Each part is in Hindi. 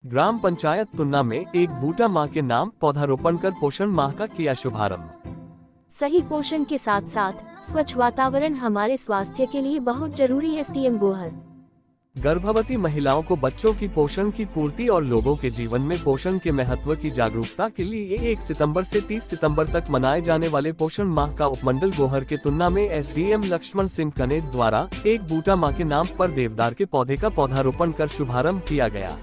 ग्राम पंचायत तुन्ना में एक बूटा मां के नाम पौधारोपण कर पोषण माह का किया शुभारंभ। सही पोषण के साथ साथ स्वच्छ वातावरण हमारे स्वास्थ्य के लिए बहुत जरूरी है। एसडीएम गोहर गर्भवती महिलाओं को बच्चों की पोषण की पूर्ति और लोगों के जीवन में पोषण के महत्व की जागरूकता के लिए 1 सितंबर से 30 सितंबर तक मनाए जाने वाले पोषण माह का उपमंडल गोहर के तुन्ना में एसडीएम लक्ष्मण सिंह कनेत द्वारा एक बूटा मां के नाम पर देवदार के पौधे का पौधारोपण कर शुभारंभ किया गया।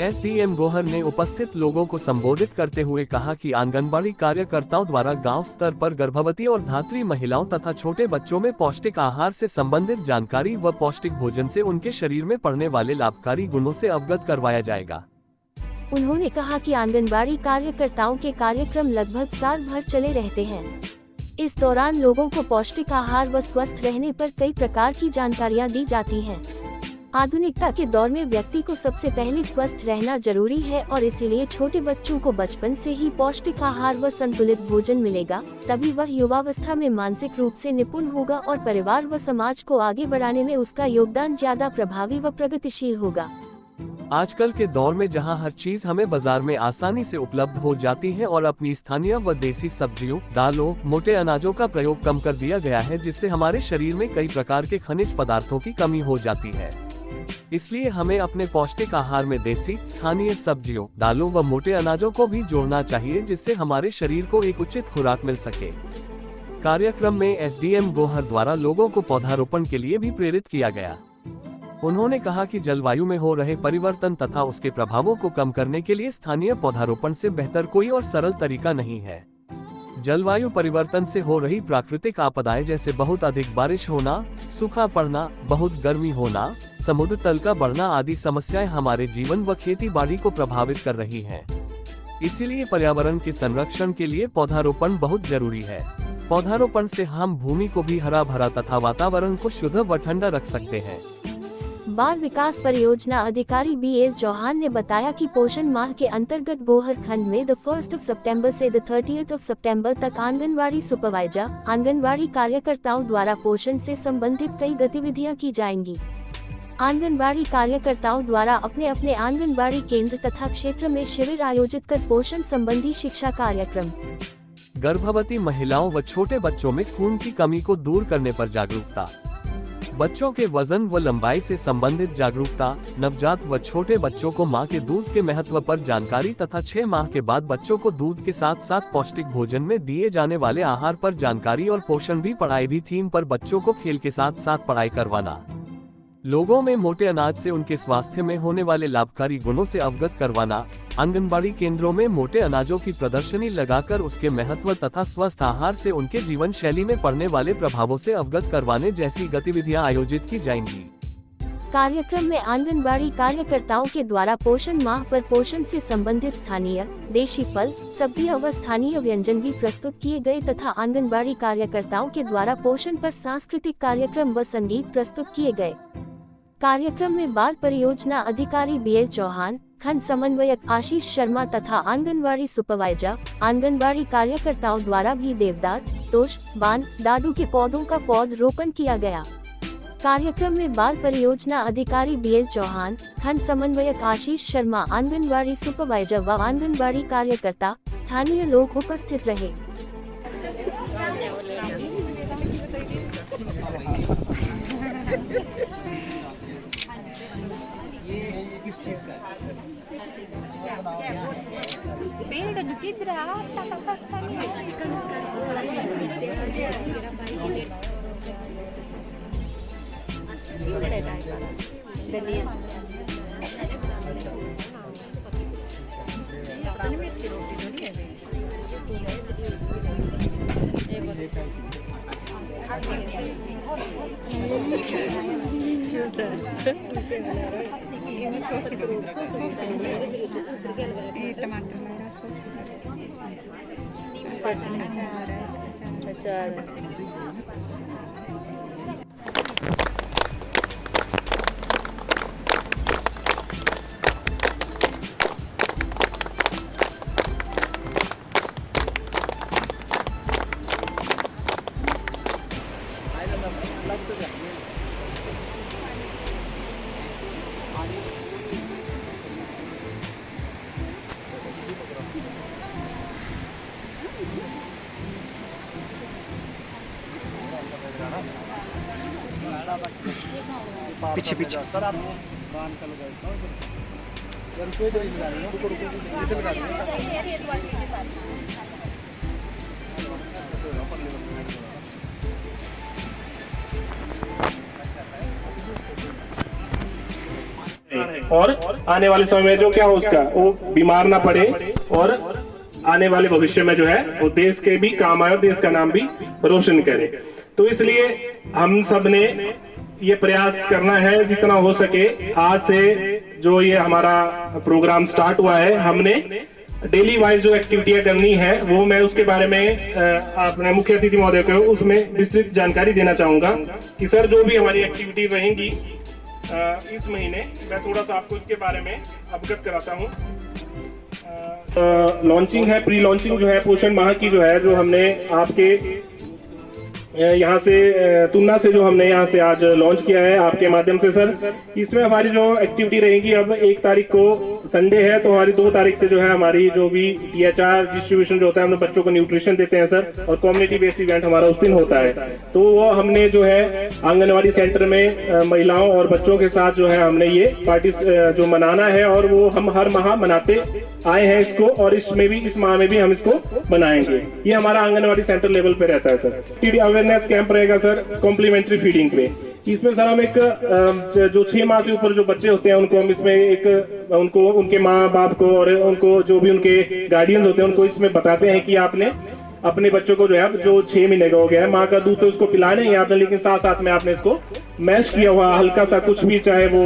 एसडीएम गोहर ने उपस्थित लोगों को संबोधित करते हुए कहा कि आंगनबाड़ी कार्यकर्ताओं द्वारा गांव स्तर पर गर्भवती और धात्री महिलाओं तथा छोटे बच्चों में पौष्टिक आहार से संबंधित जानकारी व पौष्टिक भोजन से उनके शरीर में पड़ने वाले लाभकारी गुणों से अवगत करवाया जाएगा। उन्होंने कहा कि आंगनबाड़ी कार्यकर्ताओं के कार्यक्रम लगभग साल भर चले रहते हैं। इस दौरान लोगों को पौष्टिक आहार व स्वस्थ रहने पर कई प्रकार की जानकारियाँ दी जाती हैं। आधुनिकता के दौर में व्यक्ति को सबसे पहले स्वस्थ रहना जरूरी है और इसीलिए छोटे बच्चों को बचपन से ही पौष्टिक आहार व संतुलित भोजन मिलेगा, तभी वह युवावस्था में मानसिक रूप से निपुण होगा और परिवार व समाज को आगे बढ़ाने में उसका योगदान ज्यादा प्रभावी व प्रगतिशील होगा। आजकल के दौर में जहां हर चीज हमें बाजार में आसानी से उपलब्ध हो जाती है और अपनी स्थानीय व देसी सब्जियों, दालों, मोटे अनाजों का प्रयोग कम कर दिया गया है, जिससे हमारे शरीर में कई प्रकार के खनिज पदार्थों की कमी हो जाती है। इसलिए हमें अपने पौष्टिक आहार में देसी, स्थानीय सब्जियों, दालों व मोटे अनाजों को भी जोड़ना चाहिए, जिससे हमारे शरीर को एक उचित खुराक मिल सके। कार्यक्रम में एसडीएम गोहर द्वारा लोगों को पौधारोपण के लिए भी प्रेरित किया गया। उन्होंने कहा कि जलवायु में हो रहे परिवर्तन तथा उसके प्रभावों को कम करने के लिए स्थानीय पौधारोपण से बेहतर कोई और सरल तरीका नहीं है। जलवायु परिवर्तन से हो रही प्राकृतिक आपदाएं जैसे बहुत अधिक बारिश होना, सूखा पड़ना, बहुत गर्मी होना, समुद्र तल का बढ़ना आदि समस्याएं हमारे जीवन व खेती बाड़ी को प्रभावित कर रही हैं। इसीलिए पर्यावरण के संरक्षण के लिए पौधारोपण बहुत जरूरी है। पौधारोपण से हम भूमि को भी हरा भरा तथा वातावरण को शुद्ध व ठंडा रख सकते हैं। बाल विकास परियोजना अधिकारी BL चौहान ने बताया कि पोषण माह के अंतर्गत गोहर खंड में 1 सितंबर से 30 सितंबर तक आंगनवाड़ी सुपरवाइजर, आंगनवाड़ी कार्यकर्ताओं द्वारा पोषण से संबंधित कई गतिविधियां की जाएंगी। आंगनबाड़ी कार्यकर्ताओं द्वारा अपने अपने आंगनबाड़ी केंद्र तथा क्षेत्र में शिविर आयोजित कर पोषण संबंधी शिक्षा कार्यक्रम, गर्भवती महिलाओं व छोटे बच्चों में खून की कमी को दूर करने पर जागरूकता, बच्चों के वजन व लंबाई से संबंधित जागरूकता, नवजात व छोटे बच्चों को मां के दूध के महत्व पर जानकारी तथा 6 माह के बाद बच्चों को दूध के साथ साथ पौष्टिक भोजन में दिए जाने वाले आहार पर जानकारी और पोषण भी पढ़ाई भी थीम पर बच्चों को खेल के साथ साथ पढ़ाई करवाना, लोगों में मोटे अनाज से उनके स्वास्थ्य में होने वाले लाभकारी गुणों से अवगत करवाना, आंगनबाड़ी केंद्रों में मोटे अनाजों की प्रदर्शनी लगाकर उसके महत्व तथा स्वस्थ आहार से उनके जीवन शैली में पड़ने वाले प्रभावों से अवगत करवाने जैसी गतिविधियां आयोजित की जाएंगी। कार्यक्रम में आंगनबाड़ी कार्यकर्ताओं के द्वारा पोषण माह पर पोषण से संबंधित स्थानीय, देशी फल, सब्जियां व स्थानीय व्यंजन भी प्रस्तुत किए गए तथा आंगनबाड़ी कार्यकर्ताओं के द्वारा पोषण पर सांस्कृतिक कार्यक्रम व संगीत प्रस्तुत किए गए। कार्यक्रम में बाल परियोजना अधिकारी BL चौहान, खंड समन्वयक आशीष शर्मा तथा आंगनबाड़ी सुपरवाइजर, आंगनबाड़ी कार्यकर्ताओं द्वारा भी देवदार, तोश, बान, दादू के पौधों का पौधरोपण किया गया। कार्यक्रम में बाल परियोजना अधिकारी BL चौहान, खंड समन्वयक आशीष शर्मा, आंगनबाड़ी सुपरवाइजर व आंगनबाड़ी कार्यकर्ता, स्थानीय लोग उपस्थित रहे। किस चीज का टमाटर मेरा सॉस अचार पीछे पीछे और आने वाले समय में जो क्या हो उसका वो बीमार ना पड़े और आने वाले भविष्य में जो है वो देश के भी काम आए और देश का नाम भी रोशन करे। तो इसलिए हम सब ने ये प्रयास करना है जितना हो सके। आज से जो ये हमारा प्रोग्राम स्टार्ट हुआ है, हमने डेली वाइज जो एक्टिविटियां करनी है वो मैं उसके बारे में अपने मुख्य अतिथि महोदय को उसमें विस्तृत जानकारी देना चाहूंगा कि सर जो भी हमारी एक्टिविटी रहेंगी इस महीने, मैं थोड़ा सा आपको इसके बारे में अवगत कराता हूँ। लॉन्चिंग है, प्री लॉन्चिंग जो है पोषण माह की जो है, जो हमने आपके यहाँ से तुलना से जो हमने यहाँ से आज लॉन्च किया है आपके माध्यम से सर, इसमें हमारी जो एक्टिविटी रहेगी, अब 1 तारीख को संडे है तो हमारी 2 तारीख से जो है हमारी जो भी THR डिस्ट्रीब्यूशन जो होता है, हम बच्चों को न्यूट्रिशन देते हैं सर, और कम्युनिटी बेस्ड इवेंट हमारा उस दिन होता है। तो वो हमने जो है आंगनबाड़ी सेंटर में महिलाओं और बच्चों के साथ जो है हमने ये पार्टी जो मनाना है, और वो हम हर माह मनाते आए हैं इसको, और इसमें भी इस माह में भी हम इसको बनाएंगे। ये हमारा आंगनबाड़ी सेंटर लेवल पे रहता है सर। अवेयरनेस कैंप रहेगा सर कॉम्प्लीमेंट्री फीडिंग पे। इसमें सर हम एक जो 6 माह से ऊपर जो बच्चे होते हैं उनको हम इसमें एक उनको उनके माँ बाप को और उनको जो भी उनके गार्डियंस होते हैं उनको इसमें बताते हैं कि आपने अपने बच्चों को जो है जो 6 महीने का हो गया है, माँ का दूध तो उसको पिलाना ही आपने, लेकिन साथ साथ में आपने इसको मैश किया हुआ हल्का सा कुछ भी, चाहे वो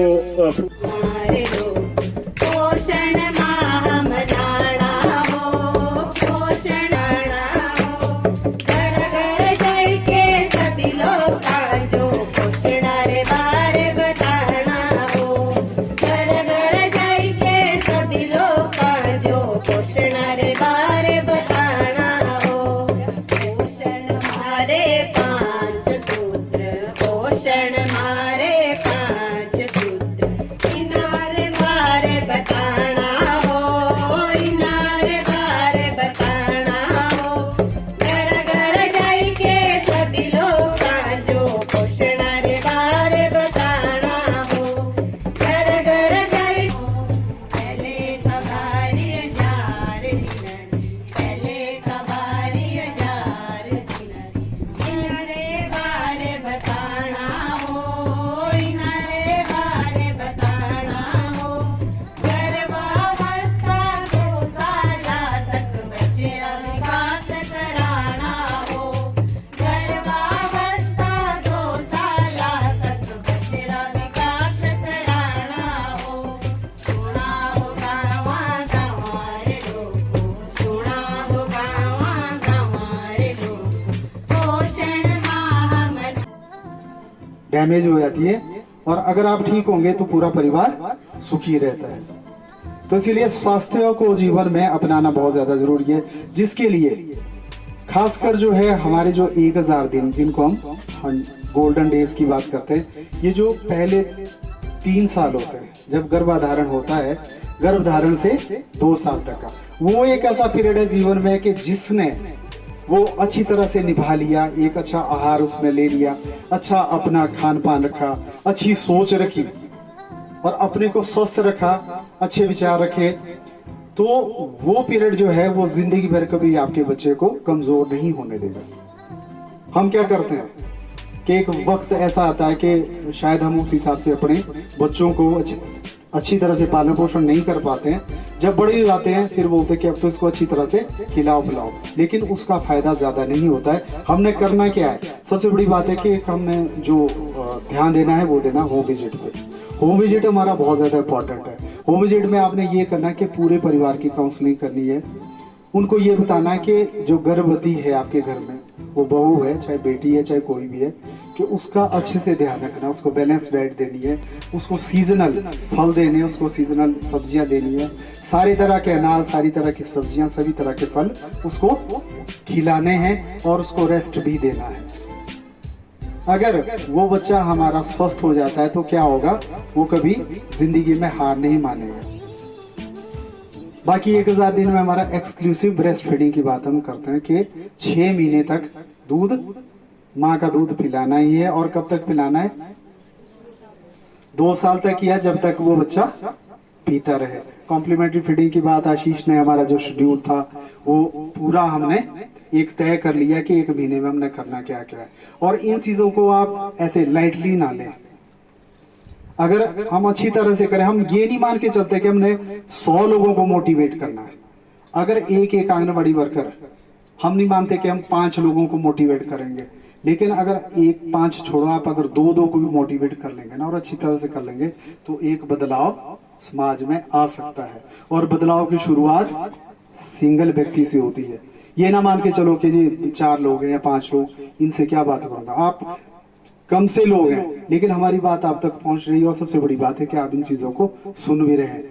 डैमेज हो जाती है, और अगर आप ठीक होंगे तो पूरा परिवार सुखी रहता है। तो इसीलिए स्वास्थ्य को जीवन में अपनाना बहुत ज्यादा जरूरी है, जिसके लिए खासकर जो है हमारे जो 1000 दिन जिनको हम गोल्डन डेज की बात करते हैं, ये जो पहले 3 साल होते हैं जब गर्भाधारण होता है, गर्भधारण से 2 साल तक का वो एक ऐसा पीरियड है जीवन में कि जिसने वो अच्छी तरह से निभा लिया, एक अच्छा आहार उसमें ले लिया, अच्छा अपना खान पान रखा, अच्छी सोच रखी और अपने को स्वस्थ रखा, अच्छे विचार रखे, तो वो पीरियड जो है वो जिंदगी भर कभी आपके बच्चे को कमजोर नहीं होने देगा। हम क्या करते हैं कि एक वक्त ऐसा आता है कि शायद हम उस हिसाब से अपने बच्चों को अच्छी तरह से पालन पोषण नहीं कर पाते हैं। जब बड़े हो जाते हैं फिर बोलते हैं कि अब तो इसको अच्छी तरह से खिलाओ पिलाओ, लेकिन उसका फायदा ज्यादा नहीं होता है। हमने करना क्या है, सबसे बड़ी बात है कि हमने जो ध्यान देना है वो देना होम विजिट पे। होम विजिट हमारा बहुत ज्यादा इंपॉर्टेंट है। होम विजिट में आपने ये करना है कि पूरे परिवार की काउंसलिंग करनी है, उनको ये बताना है कि जो गर्भवती है आपके घर में, वो बहू है चाहे बेटी है चाहे कोई भी है, कि उसका अच्छे से ध्यान रखना, उसको बैलेंस डाइट देनी है, उसको सीजनल फल देने, उसको सीजनल सब्जियां देनी है, सारी तरह के अनाज, सारी तरह की सब्जियां, सभी तरह के फल उसको खिलाने हैं और उसको रेस्ट भी देना है। अगर वो बच्चा हमारा स्वस्थ हो जाता है तो क्या होगा, वो कभी जिंदगी में हार नहीं मानेगा। बाकी 1000 दिन में हमारा एक्सक्लूसिव ब्रेस्ट फीडिंग की बात हम करते हैं कि 6 महीने तक दूध, माँ का दूध पिलाना ही है। और कब तक पिलाना है, 2 साल तक किया, जब तक वो बच्चा पीता रहे। कॉम्प्लीमेंट्री फीडिंग की बात आशीष ने, हमारा जो शेड्यूल था वो पूरा हमने एक तय कर लिया कि 1 महीने में हमने करना क्या क्या है। और इन चीजों को आप ऐसे लाइटली ना लें। अगर हम अच्छी तरह से करें, हम ये नहीं मान के चलते कि हमने 100 लोगों को मोटिवेट करना है। अगर एक आंगनबाड़ी वर्कर, हम नहीं मानते कि हम 5 लोगों को मोटिवेट करेंगे, लेकिन अगर 5 छोड़ो, आप अगर 2 को भी मोटिवेट कर लेंगे ना और अच्छी तरह से कर लेंगे तो एक बदलाव समाज में आ सकता है। और बदलाव की शुरुआत सिंगल व्यक्ति से होती है। ये ना मान के चलो कि जी 4 लोग हैं या 5 लोग, इनसे क्या बात करूंगा। आप कम से लोग हैं, लेकिन हमारी बात आप तक पहुंच रही है और सबसे बड़ी बात है कि आप इन चीजों को सुन भी रहे हैं।